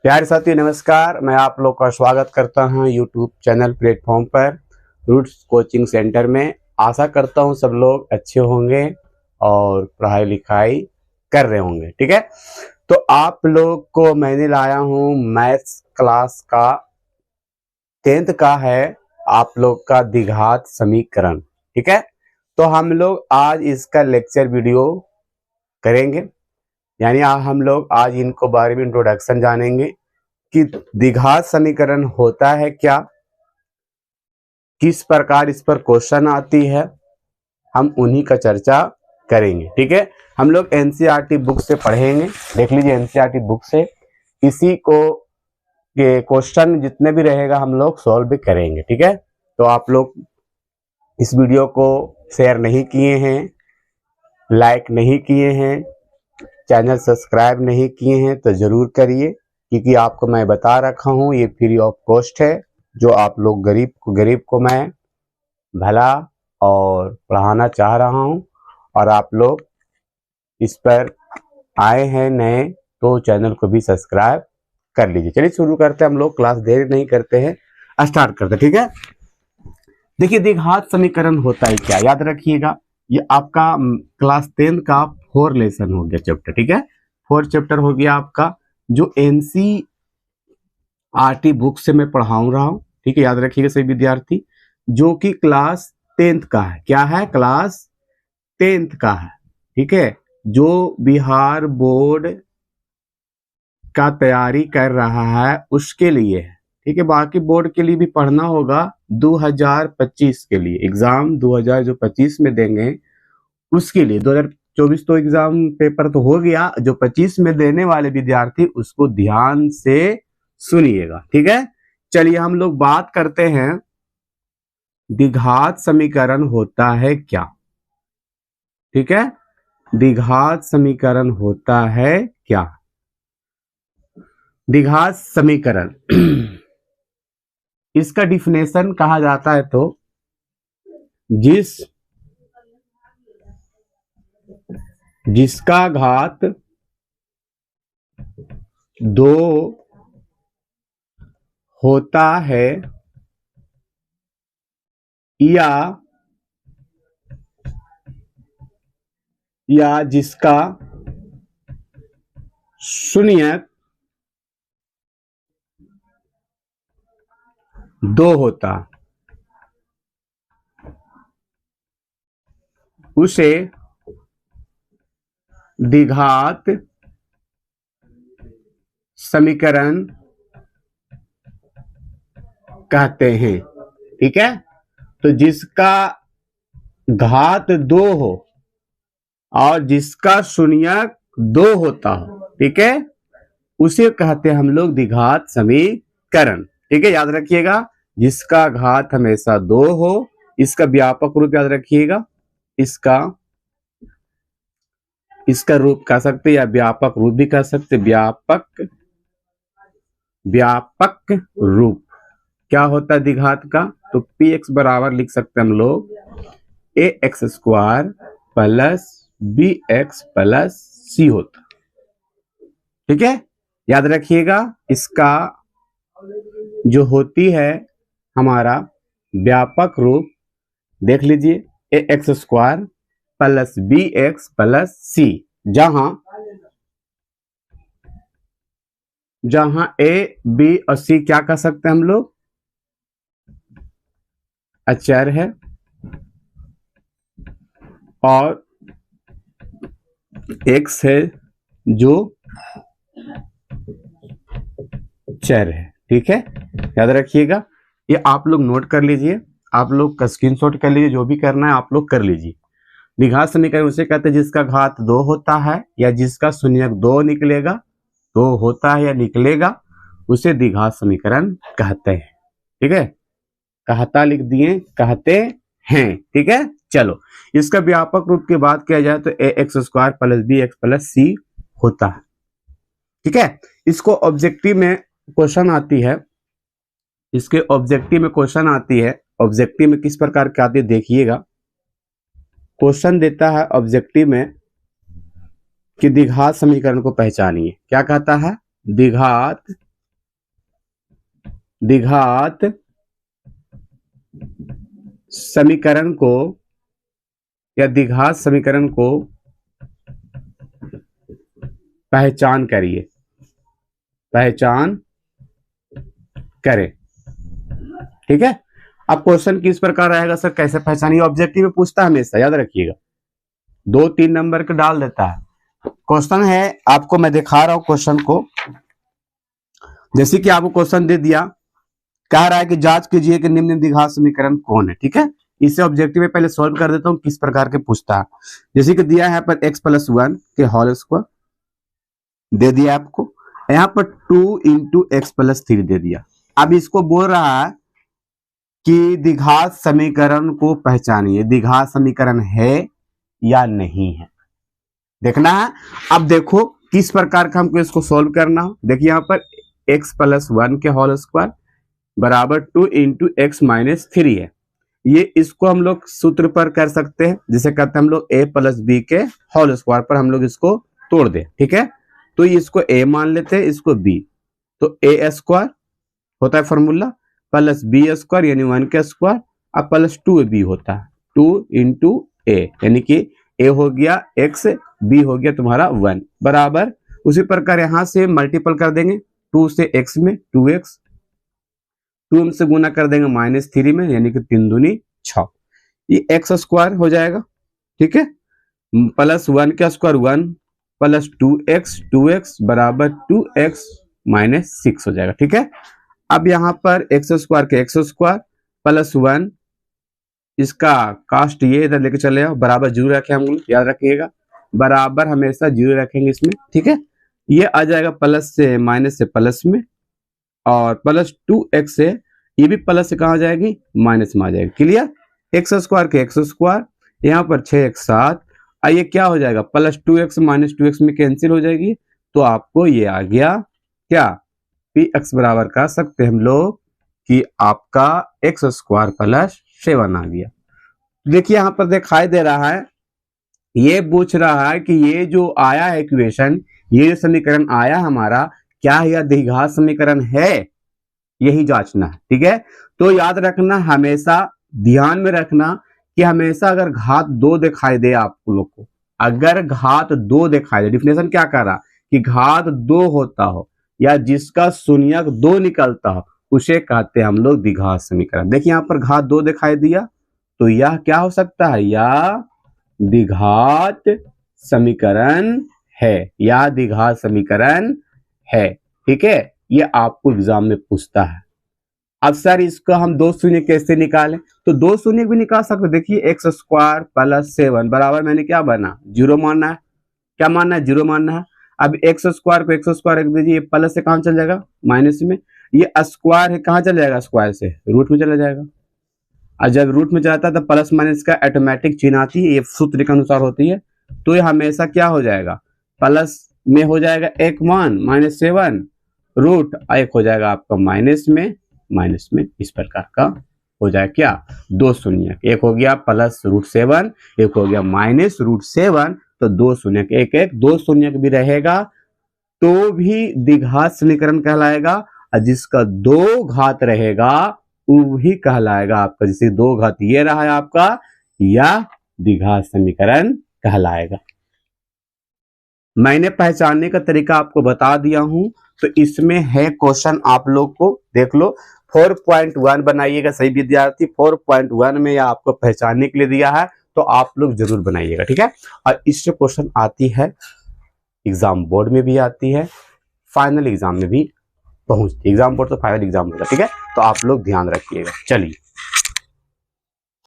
प्यारे साथियों नमस्कार। मैं आप लोग का स्वागत करता हूं यूट्यूब चैनल प्लेटफॉर्म पर रूट्स कोचिंग सेंटर में। आशा करता हूं सब लोग अच्छे होंगे और पढ़ाई लिखाई कर रहे होंगे। ठीक है, तो आप लोग को मैंने लाया हूं मैथ्स क्लास का 10th का है आप लोग का द्विघात समीकरण। ठीक है, तो हम लोग आज इसका लेक्चर वीडियो करेंगे, यानी हम लोग आज इनको बारे में इंट्रोडक्शन जानेंगे कि द्विघात समीकरण होता है क्या, किस प्रकार इस पर क्वेश्चन आती है, हम उन्हीं का चर्चा करेंगे। ठीक है, हम लोग एनसीईआरटी बुक से पढ़ेंगे। देख लीजिए एनसीईआरटी बुक से इसी को के क्वेश्चन जितने भी रहेगा हम लोग सॉल्व भी करेंगे। ठीक है, तो आप लोग इस वीडियो को शेयर नहीं किए हैं, लाइक नहीं किए हैं, चैनल सब्सक्राइब नहीं किए हैं तो जरूर करिए, क्योंकि आपको मैं बता रखा हूं ये फ्री ऑफ कॉस्ट है। जो आप लोग गरीब को मैं भला और पढ़ाना चाह रहा हूं, और आप लोग इस पर आए हैं नए तो चैनल को भी सब्सक्राइब कर लीजिए। चलिए शुरू करते हैं, हम लोग क्लास देर नहीं करते हैं, स्टार्ट करते हैं। ठीक है, देखिए द्विघात समीकरण होता है क्या, याद रखिएगा। ये आपका क्लास 10 का 4 लेसन हो गया चैप्टर। ठीक है, 4 चैप्टर हो गया आपका, जो एनसीईआरटी बुक से मैं पढ़ाऊं रहा हूं। ठीक है, याद रखिएगा सभी विद्यार्थी, जो कि क्लास 10th का है। क्या है? क्लास 10th का है। ठीक है, जो बिहार बोर्ड का तैयारी कर रहा है उसके लिए है। ठीक है, बाकी बोर्ड के लिए भी पढ़ना होगा 2025 के लिए, एग्जाम 2025 में देंगे उसके लिए। 2024 तो एग्जाम पेपर तो हो गया, जो 25 में देने वाले विद्यार्थी उसको ध्यान से सुनिएगा। ठीक है, चलिए हम लोग बात करते हैं द्विघात समीकरण होता है क्या। ठीक है, द्विघात समीकरण होता है क्या। द्विघात समीकरण इसका डिफिनेशन कहा जाता है तो जिसका घात 2 होता है या जिसका शून्यक 2 होता, उसे द्विघात समीकरण कहते हैं। ठीक है, तो जिसका घात 2 हो और जिसका शून्यक 2 होता हो, ठीक है, उसे कहते हैं हम लोग द्विघात समीकरण। ठीक है, याद रखिएगा, जिसका घात हमेशा 2 हो, इसका व्यापक रूप याद रखिएगा, इसका रूप कह सकते या व्यापक रूप भी कह सकते। व्यापक रूप क्या होता है द्विघात का, तो px बराबर लिख सकते हम लोग ax² plus bx plus c होता। ठीक है, याद रखिएगा, इसका जो होती है हमारा व्यापक रूप, देख लीजिए ax² plus bx plus c, जहां a b और c क्या कह सकते हैं हम लोग, अचर है, और x है जो चर है। ठीक है, याद रखिएगा, ये आप लोग नोट कर लीजिए, आप लोग का स्क्रीनशॉट कर लीजिए, जो भी करना है आप लोग कर लीजिए। द्विघात समीकरण उसे कहते हैं जिसका घात 2 होता है या जिसका शून्यक 2 निकलेगा, 2 होता है या निकलेगा, उसे द्विघात समीकरण कहते हैं। ठीक है, कहता लिख दिए, कहते हैं। ठीक है, चलो इसका व्यापक रूप की बात किया जाए तो ax² plus bx plus c होता है। ठीक है, इसको ऑब्जेक्टिव में क्वेश्चन आती है, इसके ऑब्जेक्टिव में क्वेश्चन आती है। ऑब्जेक्टिव में किस प्रकार की आती है देखिएगा, क्वेश्चन देता है ऑब्जेक्टिव में कि द्विघात समीकरण को पहचानिए। क्या कहता है? द्विघात द्विघात समीकरण को या द्विघात समीकरण को पहचान करिए, पहचान करें। ठीक है। अब क्वेश्चन किस प्रकार रहेगा सर, कैसे पहचानिए? ऑब्जेक्टिव में पूछता है हमेशा, याद रखिएगा, 2-3 नंबर का डाल देता है। क्वेश्चन है, आपको मैं दिखा रहा हूं क्वेश्चन को। जैसे कि आपको क्वेश्चन दे दिया, कह रहा है कि जांच कीजिए कि निम्न द्विघात समीकरण कौन है। ठीक है, इसे ऑब्जेक्टिव में पहले सॉल्व कर देता हूं किस प्रकार के पूछता है। जैसे कि दिया है यहाँ पर x+1 के होल स्क्वायर दे दिया आपको, यहाँ पर 2 × x+3 दे दिया। अब इसको बोल रहा है कि द्विघात समीकरण को पहचानिए, द्विघात समीकरण है या नहीं है, देखना है। अब देखो किस प्रकार का हमको इसको सॉल्व करना हो। देखिए यहाँ पर x+1 के होल स्क्वायर बराबर 2 × x-3 है। ये इसको हम लोग सूत्र पर कर सकते हैं, जिसे कहते हैं हम लोग a+b के होल स्क्वायर पर हम लोग इसको तोड़ दें। ठीक है, तो इसको a मान लेते हैं, इसको b, तो a² होता है फॉर्मूला प्लस b² यानी 1 का स्क्वायर, अब प्लस 2ab होता है 2 × a, यानी कि a हो गया x, b हो गया तुम्हारा 1 बराबर। उसी प्रकार यहां से मल्टीपल कर देंगे 2 से x में 2x, 2 से गुना कर देंगे -3 में, यानी कि 3 दूनी 6, ये x² हो जाएगा। ठीक है, प्लस 1 का स्क्वायर 1 प्लस 2x बराबर 2x - 6 हो जाएगा। ठीक है, अब यहाँ पर x² के x² प्लस 1, इसका कास्ट ये इधर लेके चले आओ, बराबर 0 रखे हम लोग, याद रखिएगा बराबर हमेशा 0 रखेंगे इसमें। ठीक है, ये आ जाएगा प्लस से माइनस से प्लस में, और प्लस 2x से ये भी प्लस से कहाँ जाएगी, माइनस में आ जाएगी। क्लियर, x² के x², यहाँ पर 6x 7, ये क्या हो जाएगा, प्लस 2x - 2x में कैंसिल हो जाएगी, तो आपको ये आ गया क्या, px बराबर कह सकते हैं हम लोग कि आपका x² + 7 आ गया। देखिए यहाँ पर दिखाई दे रहा है, ये पूछ रहा है कि ये जो आया है इक्वेशन, ये जो समीकरण आया हमारा, क्या यह द्विघात समीकरण है, यही जांचना है। ठीक है, तो याद रखना, हमेशा ध्यान में रखना कि हमेशा अगर घात 2 दिखाई दे आप लोग को, अगर घात 2 दिखाई दे, डिफिनेशन क्या कर रहा कि घात 2 होता हो या जिसका शून्यक 2 निकलता हो, उसे कहते हैं हम लोग द्विघात समीकरण। देखिए यहाँ पर घात 2 दिखाई दिया, तो यह क्या हो सकता है, या द्विघात समीकरण है, या द्विघात समीकरण है। ठीक है, ये आपको एग्जाम में पूछता है। अब सर इसको हम 2 शून्य कैसे निकालें, तो 2 शून्य भी निकाल सकते। देखिए x² + 7 बराबर मैंने क्या बना, 0 मानना है, क्या मानना है, 0 मानना है। अब x² को x² रख दीजिए, प्लस से कहां चल जाएगा, माइनस में, ये स्क्वायर है कहां चल जाएगा, स्क्वायर से रूट में चला जाएगा, और जब रूट में जाता है तो प्लस माइनस का ऑटोमेटिक चिन्ह आती है, ये सूत्र के अनुसार होती है, तो ये हमेशा क्या हो जाएगा, प्लस में हो जाएगा 1 मान -7 रूट, 1 हो जाएगा आपका माइनस में, इस प्रकार का हो जाएगा क्या, 2 शून्य, 1 हो गया +√7, 1 हो गया -√7, तो 2 शून्य 1 2 शून्य भी रहेगा तो भी द्विघात समीकरण कहलाएगा, और जिसका 2 घात रहेगा वो भी कहलाएगा आपका, जैसे 2 घात ये रहा है आपका, या द्विघात समीकरण कहलाएगा। मैंने पहचानने का तरीका आपको बता दिया हूं, तो इसमें है क्वेश्चन, आप लोग को देख लो, 4.1 बनाइएगा सही विद्यार्थी, 4.1 में यह आपको पहचानने के लिए दिया है, तो आप लोग जरूर बनाइएगा। ठीक है, और इससे क्वेश्चन आती है, एग्जाम बोर्ड में भी आती है, फाइनल एग्जाम में भी पहुंचती है। एग्जाम बोर्ड तो फाइनल एग्जाम होगा। ठीक है, तो आप लोग ध्यान रखिएगा। चलिए।